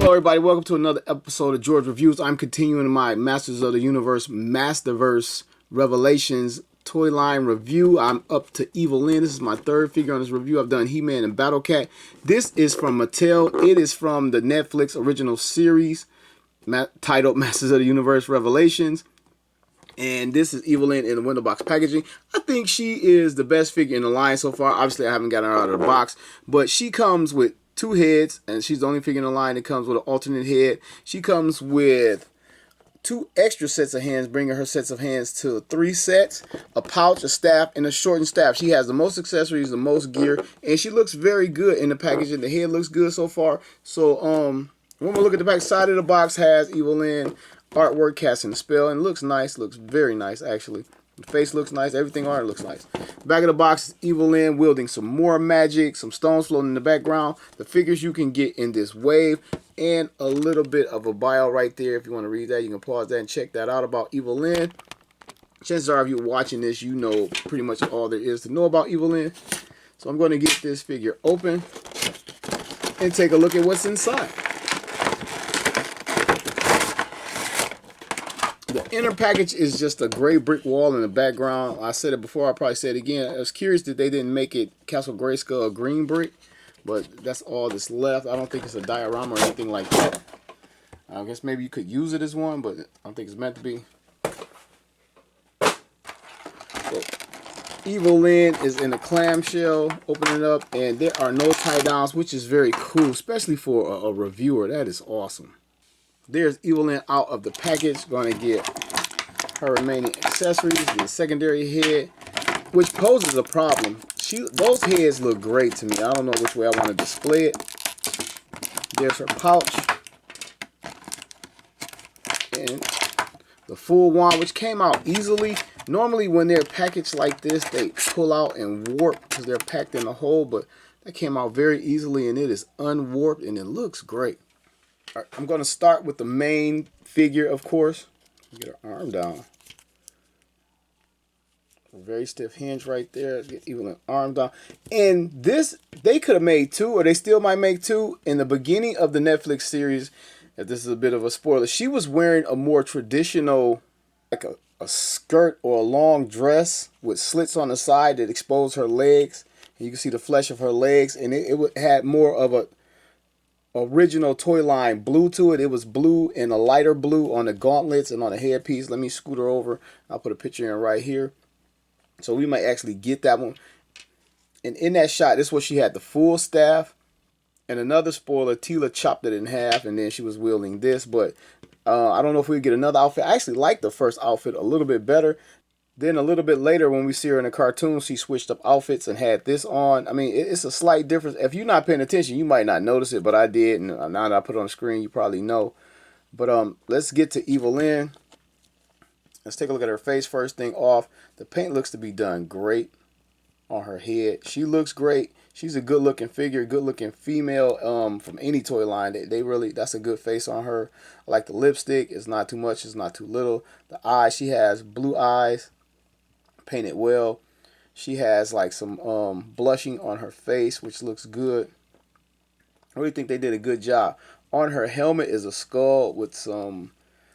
Hello everybody, welcome to another episode of George Reviews. I'm continuing my Masters of the Universe Masterverse Revelations toy line review. I'm up to Evil-Lyn. This is my third figure on this review. I've done He-Man and Battle Cat. This is from Mattel. It is from the Netflix original series titled Masters of the Universe Revelations. And this is Evil-Lyn in the window box packaging. I think she is the best figure in the line so far. Obviously, I haven't gotten her out of the box, but she comes with two heads, and she's the only figure in the line that comes with an alternate head. She comes with two extra sets of hands, bringing her sets of hands to 3 sets, a pouch, a staff, and a shortened staff. She has the most accessories, the most gear, and she looks very good in the packaging. The head looks good so far. So, when we look at the back side of the box, has Evil-Lyn artwork casting the spell, and looks nice, looks very nice actually. The face looks nice, everything on it looks nice. Back of the box is Evil-Lyn wielding some more magic, some stones floating in the background, the figures you can get in this wave, and a little bit of a bio right there. If you want to read that, you can pause that and check that out about Evil-Lyn. Chances are if you're watching this, you know pretty much all there is to know about Evil-Lyn. So I'm going to get this figure open and take a look at what's inside. The inner package is just a gray brick wall in the background. I said it before, I'll probably say it again. I was curious that they didn't make it Castle Grayskull green brick, but that's all that's left. I don't think it's a diorama or anything like that. I guess maybe you could use it as one, but I don't think it's meant to be. So, Evil-Lyn is in a clamshell. Open it up, and there are no tie downs, which is very cool, especially for a reviewer. That is awesome. There's Evil-Lyn out of the package. Going to get her remaining accessories, the secondary head, which poses a problem. Those heads look great to me. I don't know which way I want to display it. There's her pouch. And the full wand, which came out easily. Normally when they're packaged like this, they pull out and warp because they're packed in a hole, but that came out very easily and it is unwarped and it looks great. All right, I'm going to start with the main figure, of course. Get her arm down. A very stiff hinge right there. Get Evil-Lyn arm down. And this, they could have made 2, or they still might make 2. In the beginning of the Netflix series, if this is a bit of a spoiler, she was wearing a more traditional, like a skirt or a long dress with slits on the side that exposed her legs. And you can see the flesh of her legs, and it had more of a original toy line blue to it. It was blue and a lighter blue on the gauntlets and on the headpiece. Let me scoot her over. I'll put a picture in right here. So we might actually get that one. And in that shot, this is what she had, the full staff. And another spoiler, Teela chopped it in half and then she was wielding this. But I don't know if we get another outfit. I actually like the first outfit a little bit better. Then a little bit later when we see her in the cartoon, she switched up outfits and had this on. I mean, it's a slight difference. If you're not paying attention, you might not notice it, but I did. And now that I put it on the screen, you probably know. But let's get to Evil-Lyn. Let's take a look at her face first thing off. The paint looks to be done great on her head. She looks great. She's a good looking figure, good looking female from any toy line. They really, that's a good face on her. I like the lipstick. It's not too much, it's not too little. The eyes, she has blue eyes. Painted well. She has like some blushing on her face, which looks good. I really think they did a good job. On her helmet is a skull with some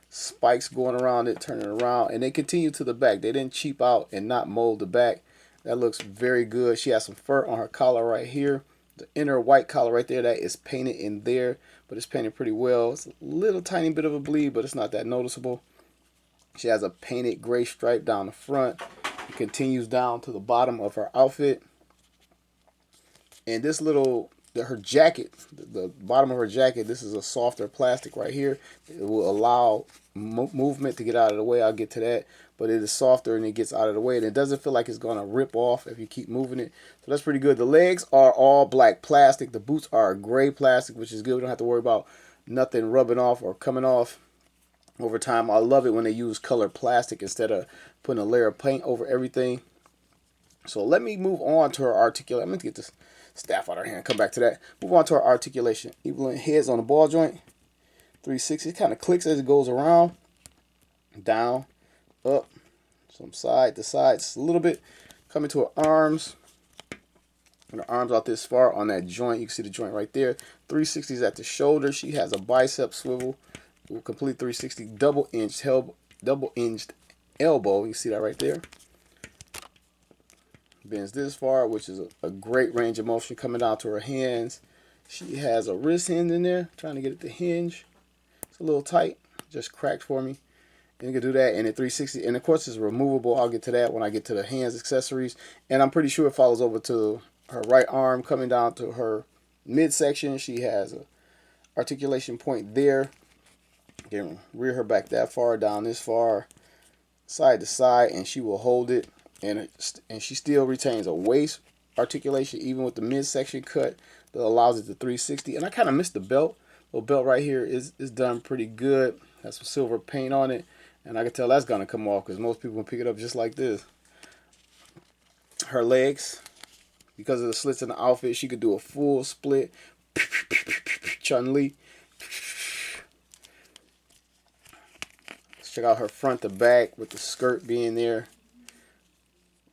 spikes going around it, turning around, and they continue to the back. They didn't cheap out and not mold the back. That looks very good. She has some fur on her collar right here. The inner white collar right there, that is painted in there, but it's painted pretty well. It's a little tiny bit of a bleed, but it's not that noticeable. She has a painted gray stripe down the front. It continues down to the bottom of her outfit. And this little, her jacket, the bottom of her jacket, this is a softer plastic right here. It will allow movement to get out of the way. I'll get to that. But it is softer and it gets out of the way. And it doesn't feel like it's going to rip off if you keep moving it. So that's pretty good. The legs are all black plastic. The boots are gray plastic, which is good. We don't have to worry about nothing rubbing off or coming off over time. I love it when they use colored plastic instead of putting a layer of paint over everything. So let me move on to her articulation. I'm going to get this staff out of her hand. Come back to that. Move on to her articulation. Evil-Lyn heads on the ball joint. 360. It kind of clicks as it goes around. Down. Up. From side to side. Just a little bit. Coming to her arms. And her arms out this far on that joint. You can see the joint right there. 360s at the shoulder. She has a bicep swivel. Complete 360 double-hinged elbow. You see that right there. Bends this far, which is a great range of motion coming down to her hands. She has a wrist hinge in there. Trying to get it to hinge. It's a little tight. Just cracked for me. And you can do that in a 360. And of course it's removable. I'll get to that when I get to the hands accessories. And I'm pretty sure it follows over to her right arm coming down to her midsection. She has a articulation point there. You can rear her back that far, down this far, side to side, and she will hold it. And she still retains a waist articulation even with the midsection cut that allows it to 360. And I kind of missed the belt. The little belt right here is done pretty good. Has some silver paint on it. And I can tell that's going to come off because most people will pick it up just like this. Her legs, because of the slits in the outfit, she could do a full split. Chun-Li. Let's check out her front to back with the skirt being there.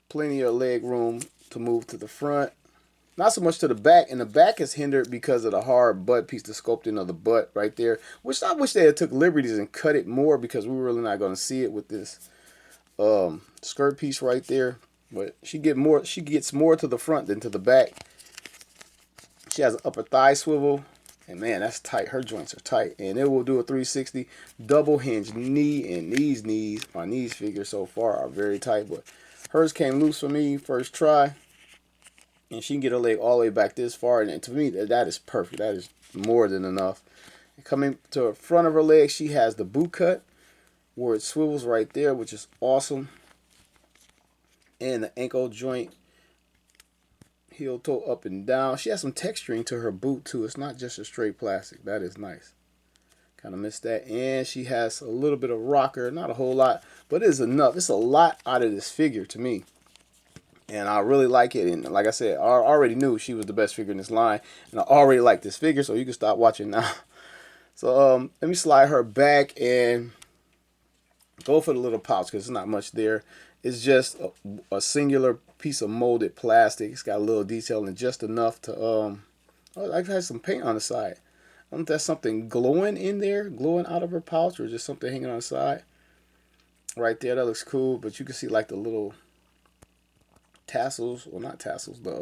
Plenty of leg room to move to the front. Not so much to the back, and the back is hindered because of the hard butt piece, the sculpting of the butt right there, which I wish they had took liberties and cut it more because we were really not going to see it with this skirt piece right there. But she gets more to the front than to the back. She has an upper thigh swivel, and man, that's tight. Her joints are tight, and it will do a 360 double hinge knee, and these knees, my knees figure so far are very tight, but hers came loose for me first try. And she can get her leg all the way back this far. And to me, that is perfect. That is more than enough. And coming to the front of her leg, she has the boot cut where it swivels right there, which is awesome. And the ankle joint, heel toe up and down. She has some texturing to her boot too. It's not just a straight plastic. That is nice. Kind of missed that. And she has a little bit of rocker. Not a whole lot, but it is enough. It's a lot out of this figure to me. And I really like it. And like I said, I already knew she was the best figure in this line. And I already like this figure, so you can stop watching now. So let me slide her back and go for the little pouch because there's not much there. It's just a singular piece of molded plastic. It's got a little detail and just enough to... oh, I have some paint on the side. I don't know if that's something glowing in there, glowing out of her pouch, or just something hanging on the side. Right there, that looks cool. But you can see like the little... tassels, well not tassels, the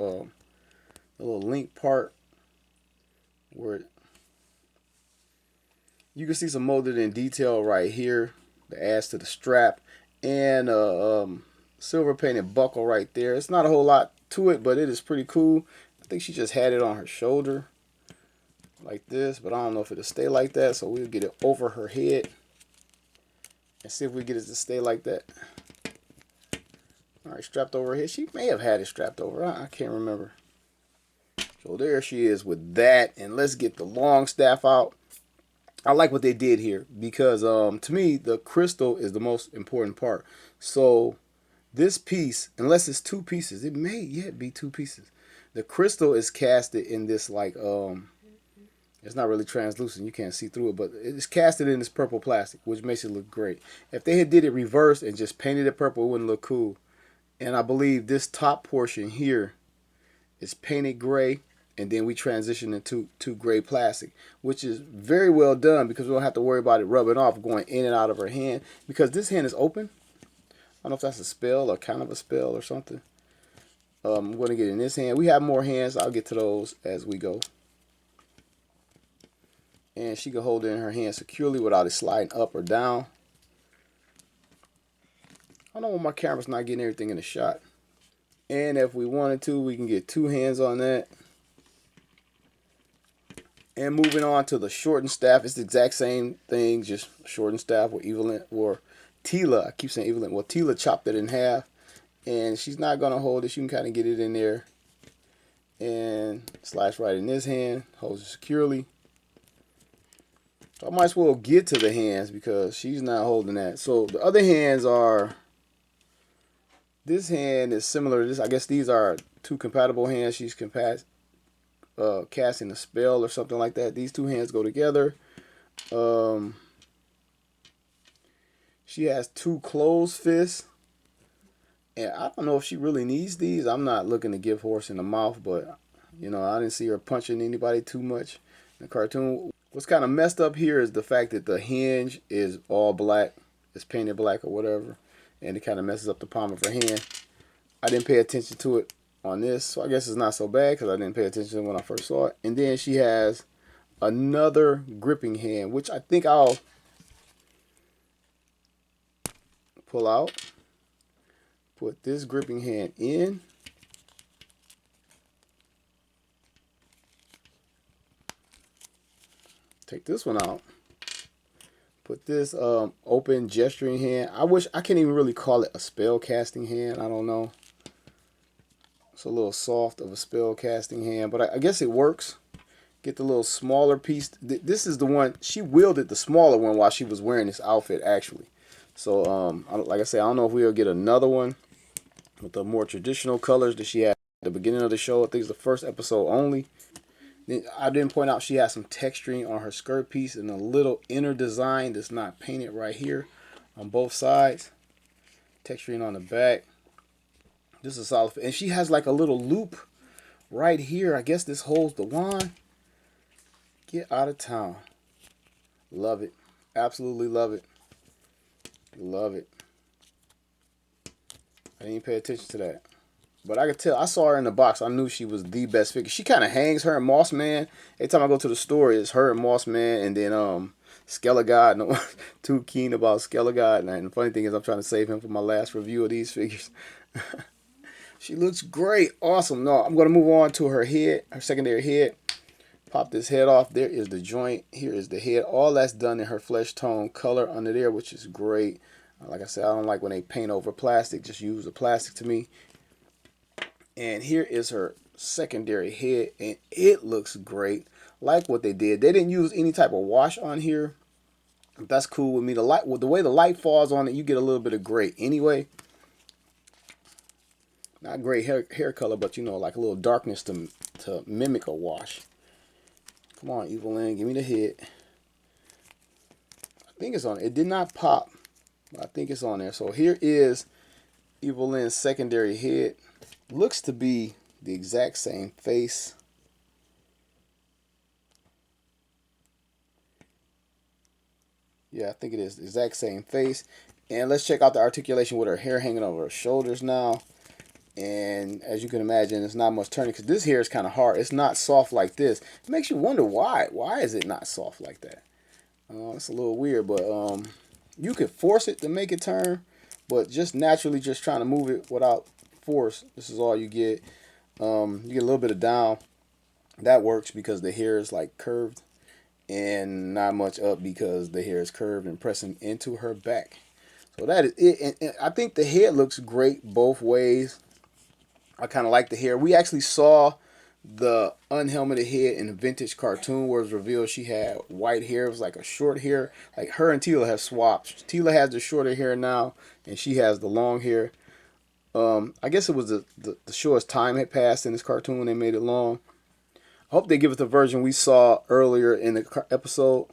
little link part where you can see some molded in detail right here that adds to the strap, and silver painted buckle right there. It's not a whole lot to it, but it is pretty cool. I think she just had it on her shoulder like this, but I don't know if it'll stay like that, so we'll get it over her head and see if we get it to stay like that. All right, strapped over here. She may have had it strapped over. I can't remember. So there she is with that. And let's get the long staff out. I like what they did here because to me, the crystal is the most important part. So this piece, unless it's two pieces, it may yet be two pieces. The crystal is casted in this like, it's not really translucent. You can't see through it, but it's casted in this purple plastic, which makes it look great. If they had did it reversed and just painted it purple, it wouldn't look cool. And I believe this top portion here is painted gray, and then we transition into gray plastic, which is very well done because we don't have to worry about it rubbing off going in and out of her hand because this hand is open. I don't know if that's a spell or kind of a spell or something. I'm going to get in this hand. We have more hands. I'll get to those as we go. And she can hold it in her hand securely without it sliding up or down. I don't know why my camera's not getting everything in the shot. And if we wanted to, we can get two hands on that. And moving on to the shortened staff, it's the exact same thing, just shortened staff with Evil-Lyn or Teela. I keep saying Evil-Lyn. Well, Teela chopped it in half, and she's not gonna hold it. You can kind of get it in there, and slides right in this hand, holds it securely. So I might as well get to the hands because she's not holding that. So the other hands are. This hand is similar to this. I guess these are two compatible hands. She's casting a spell or something like that. These two hands go together. She has two closed fists And I don't know if she really needs these. I'm not looking to give horse in the mouth, but you know, I didn't see her punching anybody too much in the cartoon. What's kind of messed up here is the fact that the hinge is all black. It's painted black or whatever. And it kind of messes up the palm of her hand. I didn't pay attention to it on this, so I guess it's not so bad because I didn't pay attention when I first saw it. And then she has another gripping hand, which I think I'll pull out. Put this gripping hand in. Take this one out. Put this open gesturing hand. I can't even really call it a spell casting hand. I don't know. It's a little soft of a spell casting hand, but I guess it works. Get the little smaller piece. This is the one, she wielded the smaller one while she was wearing this outfit actually. So like I said, I don't know if we'll get another one with the more traditional colors that she had at the beginning of the show. I think it's the first episode only. Then I didn't point out she has some texturing on her skirt piece and a little inner design that's not painted right here on both sides. Texturing on the back. This is solid. And she has like a little loop right here. I guess this holds the wand. Get out of town. Love it. Absolutely love it. Love it. I didn't pay attention to that. But I could tell, I saw her in the box. I knew she was the best figure. She kind of hangs, her and Moss Man. Every time I go to the store, it's her and Moss Man. And then Skelegod. No one's too keen about Skelegod. And the funny thing is I'm trying to save him for my last review of these figures. She looks great. Awesome. No, I'm going to move on to her head, her secondary head. Pop this head off. There is the joint. Here is the head. All that's done in her flesh tone color under there, which is great. Like I said, I don't like when they paint over plastic. Just use the plastic to me. And here is her secondary head, and it looks great. Like what they did. They didn't use any type of wash on here. That's cool with me. The way the light falls on it, you get a little bit of gray anyway. Not gray hair color, but you know, like a little darkness to mimic a wash. Come on, Evil-Lyn, give me the head. I think it's on. It did not pop, but I think it's on there. So here is Evil-Lyn's secondary head. Looks to be the exact same face. Yeah, I think it is the exact same face. And let's check out the articulation with her hair hanging over her shoulders now. And as you can imagine, it's not much turning because this hair is kind of hard. It's not soft like this. It makes you wonder why. Why is it not soft like that? It's a little weird, but you could force it to make it turn, but just naturally just trying to move it without force, this is all you get. You get a little bit of down. That works because the hair is like curved, and not much up because the hair is curved and pressing into her back. So that is it. And I think the head looks great both ways. I kind of like the hair. We actually saw the unhelmeted head in a vintage cartoon where it was revealed she had white hair. It was like a short hair. Like her and Teela have swapped. Teela has the shorter hair now, and she has the long hair. I guess it was the shortest time had passed in this cartoon when they made it long. I hope they give us the version we saw earlier in the episode.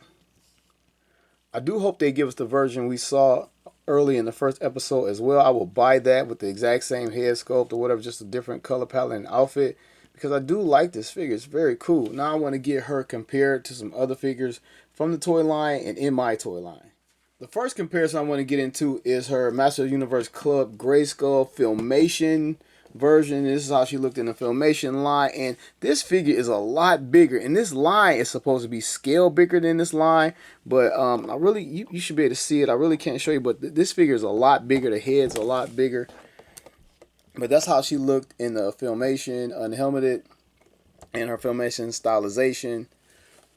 I do hope they give us the version we saw early in the first episode as well. I will buy that with the exact same head sculpt or whatever, just a different color palette and outfit, because I do like this figure. It's very cool. Now I want to get her compared to some other figures from the toy line and in my toy line. The first comparison I want to get into is her Master of the Universe Club Grayskull Filmation version. This is how she looked in the Filmation line, and this figure is a lot bigger, and this line is supposed to be scale bigger than this line, but I really, you should be able to see it. I really can't show you, but this figure is a lot bigger. The head's a lot bigger, but that's how she looked in the Filmation unhelmeted and her Filmation stylization,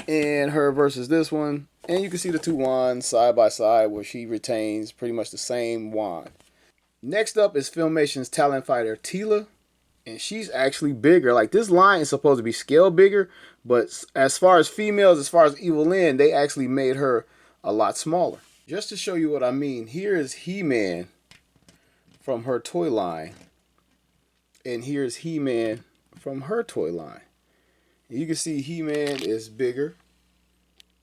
and her versus this one. And you can see the two wands side by side where she retains pretty much the same wand. Next up is Filmation's talent fighter Teela, and she's actually bigger. Like, this line is supposed to be scale bigger, but as far as females, as far as Evil-Lyn, they actually made her a lot smaller. Just to show you what I mean, here is He-Man from her toy line, and here's He-Man from her toy line. You can see He-Man is bigger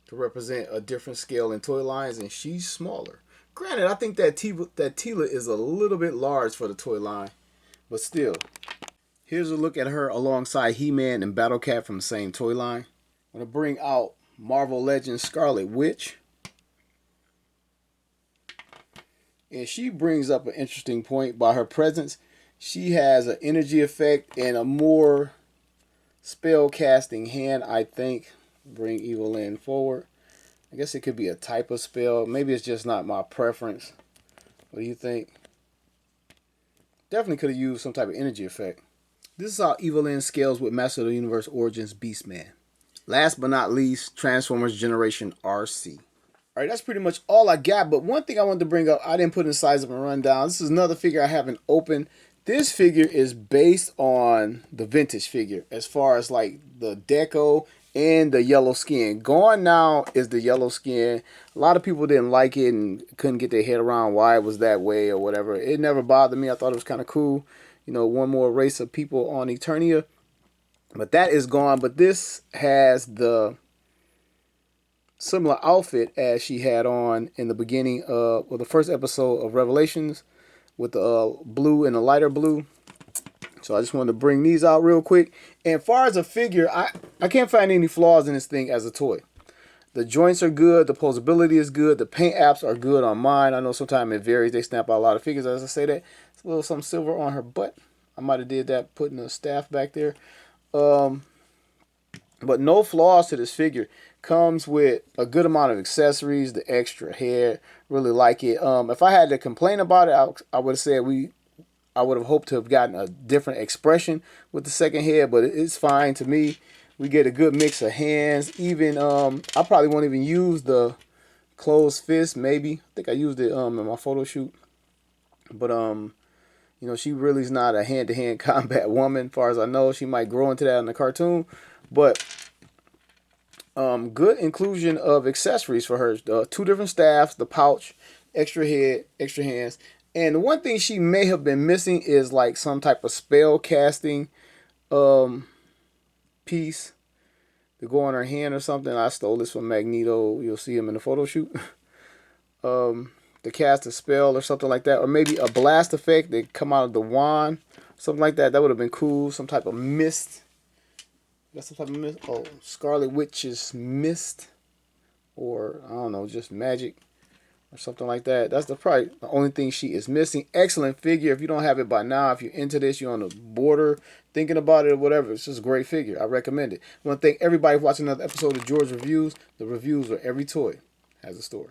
to represent a different scale in toy lines, and she's smaller. Granted, I think that Tila is a little bit large for the toy line, but still. Here's a look at her alongside He-Man and Battle Cat from the same toy line. I'm going to bring out Marvel Legends Scarlet Witch. And she brings up an interesting point by her presence. She has an energy effect and a more spell casting hand, I think. Bring Evil-Lyn forward. I guess it could be a type of spell. Maybe it's just not my preference. What do you think? Definitely could have used some type of energy effect. This is how Evil-Lyn scales with Master of the Universe Origins Beastman. Last but not least, Transformers Generation RC. Alright, that's pretty much all I got. But one thing I wanted to bring up, I didn't put in size up and rundown. This is another figure I haven't opened. This figure is based on the vintage figure as far as like the deco and the yellow skin. Gone now is the yellow skin. A lot of people didn't like it and couldn't get their head around why it was that way or whatever. It never bothered me. I thought it was kind of cool. You know, one more race of people on Eternia. But that is gone. But this has the similar outfit as she had on in the beginning of the first episode of Revelations with the blue and the lighter blue. So I just wanted to bring these out real quick. And as far as a figure, I can't find any flaws in this thing as a toy. The joints are good. The posability is good. The paint apps are good on mine. I know sometimes it varies. They snap out a lot of figures. As I say that, it's a little something silver on her butt. I might have did that putting the staff back there. But no flaws to this figure. Comes with a good amount of accessories. The extra hair. Really like it. If I had to complain about it, I would have said I would have hoped to have gotten a different expression with the second head, but it's fine to me. We get a good mix of hands. Even I probably won't even use the closed fist. Maybe I think I used it in my photo shoot. But you know, she really is not a hand-to-hand combat woman, as far as I know. She might grow into that in the cartoon, but good inclusion of accessories for her. 2 different staffs, the pouch, extra head, extra hands. And the one thing she may have been missing is like some type of spell casting piece to go on her hand or something. I stole this from Magneto. You'll see him in the photo shoot. To cast a spell or something like that. Or maybe a blast effect that come out of the wand. Something like that. That would have been cool. Some type of mist. Got some type of mist. Oh, Scarlet Witch's mist. Or, I don't know, just magic. Or something like that. That's probably the only thing she is missing. Excellent figure. If you don't have it by now, if you're into this, you're on the border thinking about it or whatever, it's just a great figure. I recommend it. I want to thank everybody for watching another episode of George Reviews. The reviews where every toy has a story.